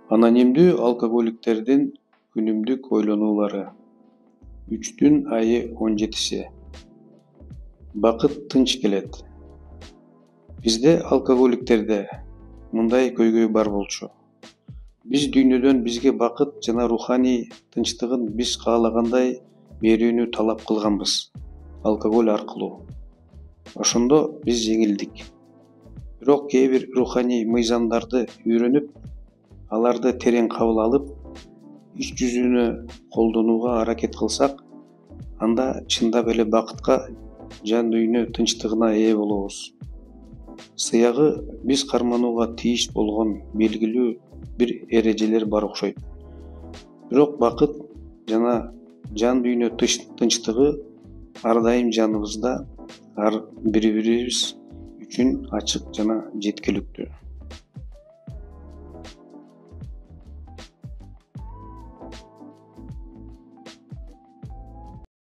Анонимдүү алкоголиктердин күнүмдүк ойлонуулары. 3-түн айы 17-си. Бакыт тынч келет. Бизде алкоголиктерде мындай көйгөй бар болчу. Биз дүйнөдөн бизге бакыт жана руханий тынчтыгын биз каалагандай берүүнү талап кылганбыз алкоголь аркылуу. Ошондо биз жеңилдик. Бирок кээ бир руханий мыйзамдарды үйрөнүп, аларды терең кабыл алып, иш жүзүнө колдонууга аракет кылсак, анда чындап эле бакытка, жан дүйнө тынчтыгына ээ болобуз. Сыягы биз карманууга тийиш болгон белгилүү бир эрежелер бар окшойт. Бирок бакыт жана жан дүйнө тынчтыгы ар дайым жаныбызда, ар бири-бирибиз үчүн ачык жана жеткиликтүү.